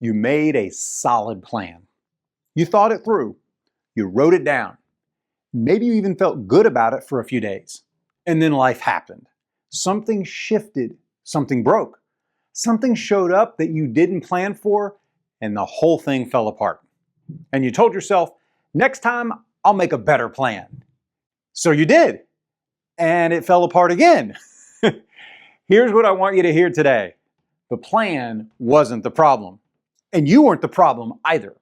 You made a solid plan. You thought it through. You wrote it down. Maybe you even felt good about it for a few days. And then life happened. Something shifted. Something broke. Something showed up that you didn't plan for, and the whole thing fell apart. And you told yourself, next time I'll make a better plan. So you did. And it fell apart again. Here's what I want you to hear today. The plan wasn't the problem. And you weren't the problem either.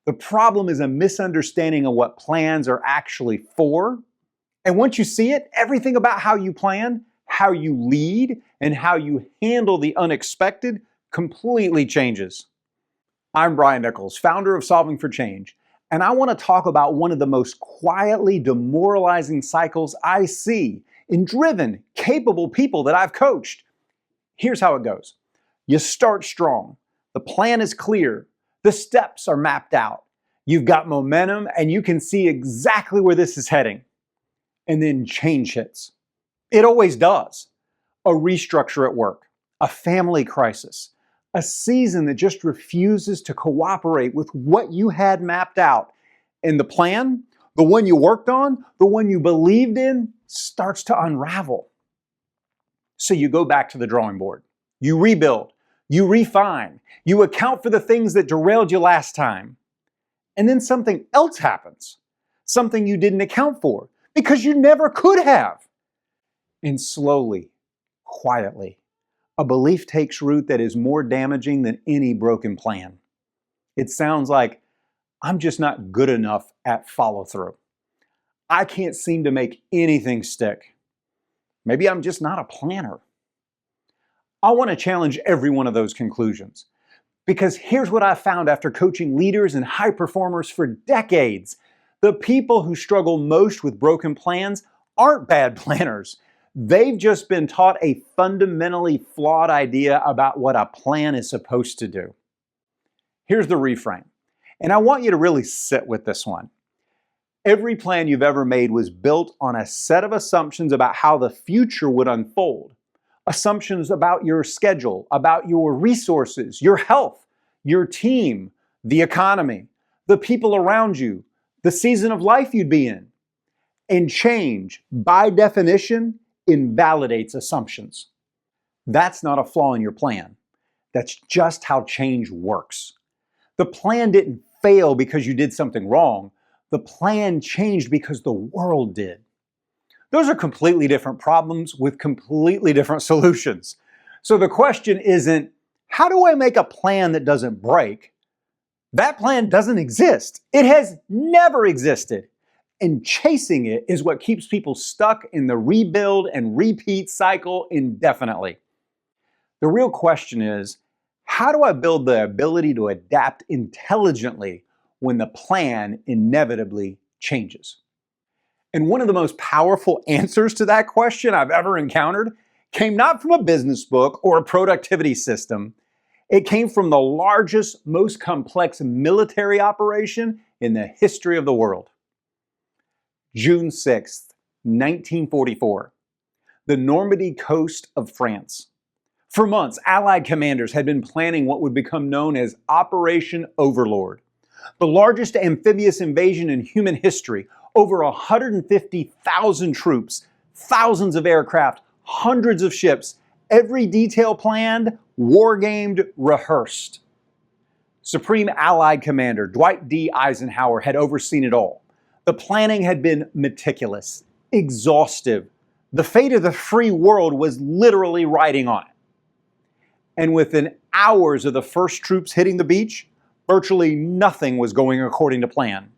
The problem is a misunderstanding of what plans are actually for. And once you see it, everything about how you plan, how you lead, and how you handle the unexpected completely changes. I'm Brian Nichols, founder of Solving for Change, and I want to talk about one of the most quietly demoralizing cycles I see in driven, capable people that I've coached. Here's how it goes. You start strong. The plan is clear. The steps are mapped out. You've got momentum and you can see exactly where this is heading. And then change hits. It always does. A restructure at work, a family crisis, a season that just refuses to cooperate with what you had mapped out. And the plan, the one you worked on, the one you believed in, starts to unravel. So you go back to the drawing board. You rebuild. You refine. You account for the things that derailed you last time. And then something else happens. Something you didn't account for because you never could have. And slowly, quietly, a belief takes root that is more damaging than any broken plan. It sounds like, I'm just not good enough at follow-through. I can't seem to make anything stick. Maybe I'm just not a planner. I want to challenge every one of those conclusions. Because here's what I found after coaching leaders and high performers for decades. The people who struggle most with broken plans aren't bad planners. They've just been taught a fundamentally flawed idea about what a plan is supposed to do. Here's the reframe. And I want you to really sit with this one. Every plan you've ever made was built on a set of assumptions about how the future would unfold. Assumptions about your schedule, about your resources, your health, your team, the economy, the people around you, the season of life you'd be in. And change, by definition, invalidates assumptions. That's not a flaw in your plan. That's just how change works. The plan didn't fail because you did something wrong. The plan changed because the world did. Those are completely different problems with completely different solutions. So the question isn't, how do I make a plan that doesn't break? That plan doesn't exist. It has never existed. And chasing it is what keeps people stuck in the rebuild and repeat cycle indefinitely. The real question is, how do I build the ability to adapt intelligently when the plan inevitably changes? And one of the most powerful answers to that question I've ever encountered came not from a business book or a productivity system. It came from the largest, most complex military operation in the history of the world. June 6th, 1944, the Normandy coast of France. For months, Allied commanders had been planning what would become known as Operation Overlord, the largest amphibious invasion in human history. Over 150,000 troops, thousands of aircraft, hundreds of ships, every detail planned, war-gamed, rehearsed. Supreme Allied Commander Dwight D. Eisenhower had overseen it all. The planning had been meticulous, exhaustive. The fate of the free world was literally riding on it. And within hours of the first troops hitting the beach, virtually nothing was going according to plan.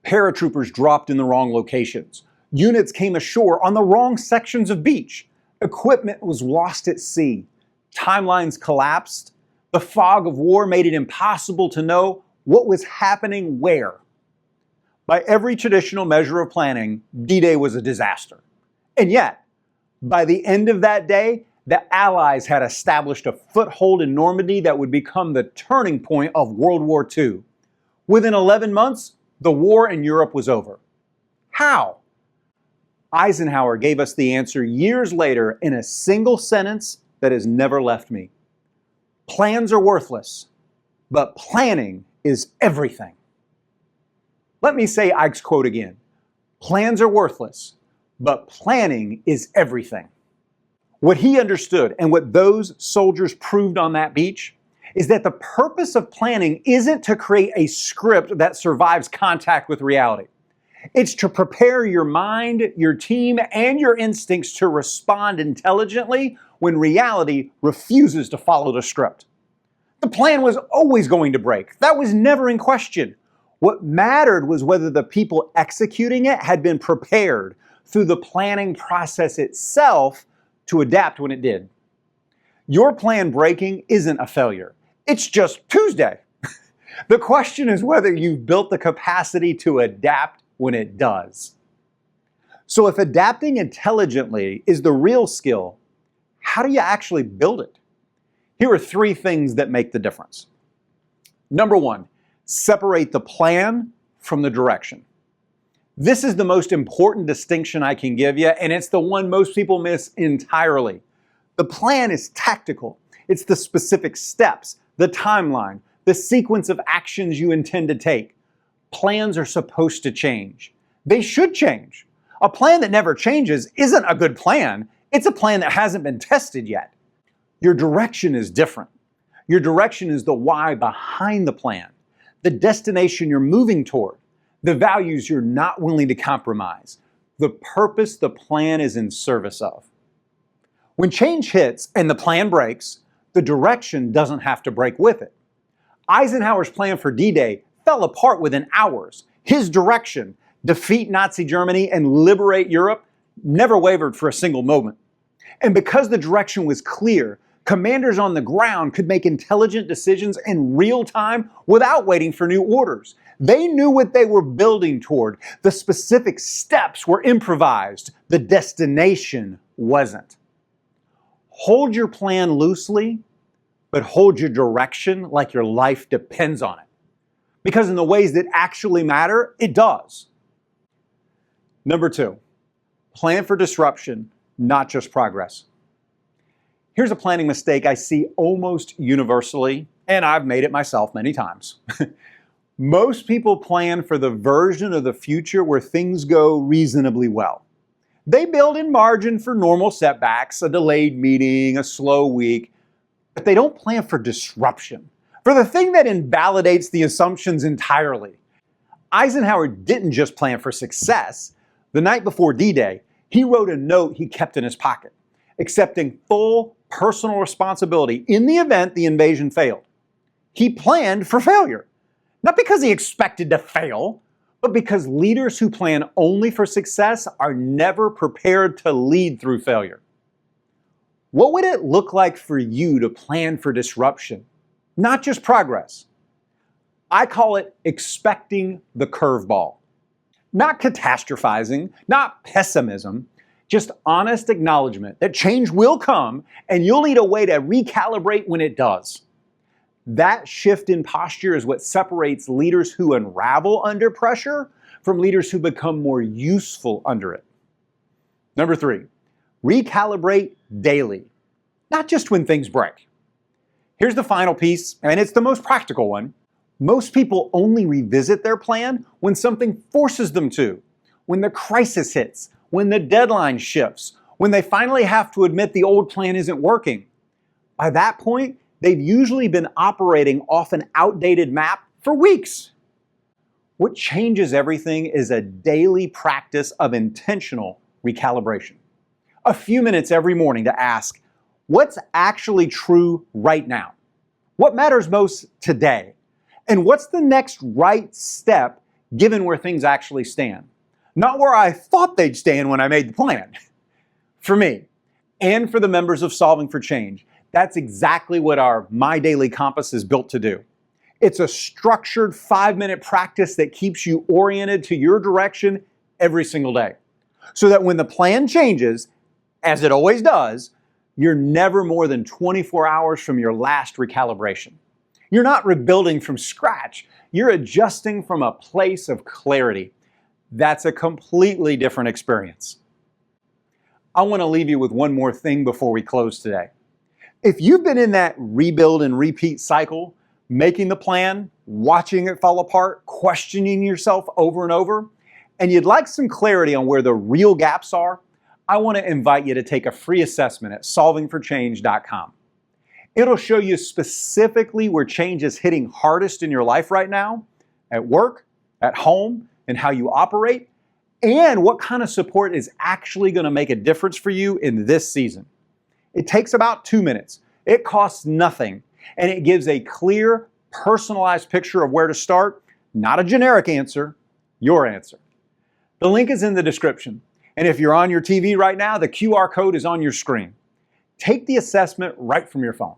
Paratroopers dropped in the wrong locations. Units came ashore on the wrong sections of beach. Equipment was lost at sea. Timelines collapsed. The fog of war made it impossible to know what was happening where. By every traditional measure of planning, D-Day was a disaster. And yet, by the end of that day, the Allies had established a foothold in Normandy that would become the turning point of World War II. Within 11 months, the war in Europe was over. How? Eisenhower gave us the answer years later in a single sentence that has never left me. Plans are worthless. but planning is everything. Let me say Ike's quote again. Plans are worthless, but planning is everything. What he understood and what those soldiers proved on that beach is that the purpose of planning isn't to create a script that survives contact with reality. It's to prepare your mind, your team, and your instincts to respond intelligently when reality refuses to follow the script. The plan was always going to break. That was never in question. What mattered was whether the people executing it had been prepared through the planning process itself to adapt when it did. Your plan breaking isn't a failure. It's just Tuesday. The question is whether you've built the capacity to adapt when it does. So if adapting intelligently is the real skill, how do you actually build it? Here are 3 things that make the difference. Number 1, separate the plan from the direction. This is the most important distinction I can give you, and it's the one most people miss entirely. The plan is tactical. It's the specific steps, the timeline, the sequence of actions you intend to take. Plans are supposed to change. They should change. A plan that never changes isn't a good plan. It's a plan that hasn't been tested yet. Your direction is different. Your direction is the why behind the plan, the destination you're moving toward, the values you're not willing to compromise, the purpose the plan is in service of. When change hits and the plan breaks, the direction doesn't have to break with it. Eisenhower's plan for D-Day fell apart within hours. His direction, defeat Nazi Germany and liberate Europe, never wavered for a single moment. And because the direction was clear, commanders on the ground could make intelligent decisions in real time without waiting for new orders. They knew what they were building toward. The specific steps were improvised. The destination wasn't. Hold your plan loosely, but hold your direction like your life depends on it. Because in the ways that actually matter, it does. Number 2, plan for disruption, not just progress. Here's a planning mistake I see almost universally, and I've made it myself many times. Most people plan for the version of the future where things go reasonably well. They build in margin for normal setbacks, a delayed meeting, a slow week, but they don't plan for disruption, for the thing that invalidates the assumptions entirely. Eisenhower didn't just plan for success. The night before D-Day, he wrote a note he kept in his pocket, accepting full personal responsibility in the event the invasion failed. He planned for failure, not because he expected to fail, but because leaders who plan only for success are never prepared to lead through failure. What would it look like for you to plan for disruption, not just progress? I call it expecting the curveball. Not catastrophizing, not pessimism, just honest acknowledgement that change will come and you'll need a way to recalibrate when it does. That shift in posture is what separates leaders who unravel under pressure from leaders who become more useful under it. Number 3, recalibrate daily, not just when things break. Here's the final piece, and it's the most practical one. Most people only revisit their plan when something forces them to, when the crisis hits, when the deadline shifts, when they finally have to admit the old plan isn't working. By that point, they've usually been operating off an outdated map for weeks. What changes everything is a daily practice of intentional recalibration. A few minutes every morning to ask, what's actually true right now? What matters most today? And what's the next right step given where things actually stand? Not where I thought they'd stand when I made the plan. For me, and for the members of Solving for Change, that's exactly what our My Daily Compass is built to do. It's a structured 5-minute practice that keeps you oriented to your direction every single day. So that when the plan changes, as it always does, you're never more than 24 hours from your last recalibration. You're not rebuilding from scratch. You're adjusting from a place of clarity. That's a completely different experience. I want to leave you with one more thing before we close today. If you've been in that rebuild and repeat cycle, Making the plan, watching it fall apart, questioning yourself over and over, and you'd like some clarity on where the real gaps are, I want to invite you to take a free assessment at solvingforchange.com. It'll show you specifically where change is hitting hardest in your life right now, at work, at home, and how you operate, and what kind of support is actually going to make a difference for you in this season. It takes about 2 minutes. It costs nothing, and it gives a clear, personalized picture of where to start, not a generic answer, your answer. The link is in the description, and if you're on your TV right now, the QR code is on your screen. Take the assessment right from your phone.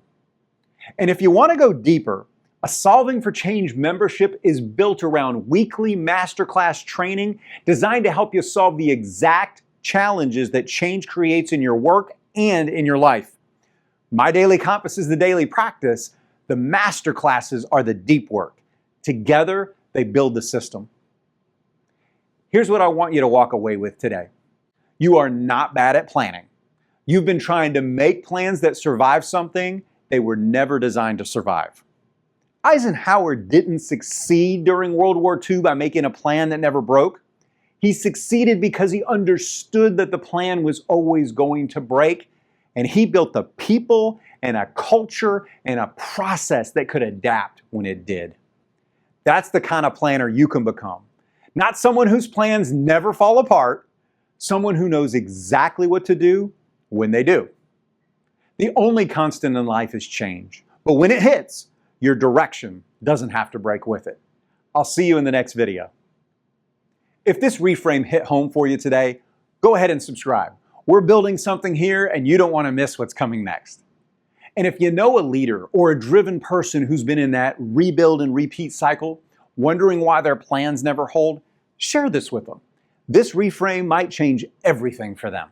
And if you want to go deeper, a Solving for Change membership is built around weekly Masterclass training designed to help you solve the exact challenges that change creates in your work and in your life. My Daily Compass is the daily practice. The Masterclasses are the deep work. Together, they build the system. Here's what I want you to walk away with today. You are not bad at planning. You've been trying to make plans that survive something they were never designed to survive. Eisenhower didn't succeed during World War II by making a plan that never broke. He succeeded because he understood that the plan was always going to break, and he built the people and a culture and a process that could adapt when it did. That's the kind of planner you can become. Not someone whose plans never fall apart, someone who knows exactly what to do when they do. The only constant in life is change, but when it hits, your direction doesn't have to break with it. I'll see you in the next video. If this reframe hit home for you today, go ahead and subscribe. We're building something here and you don't want to miss what's coming next. And if you know a leader or a driven person who's been in that rebuild and repeat cycle, wondering why their plans never hold, share this with them. This reframe might change everything for them.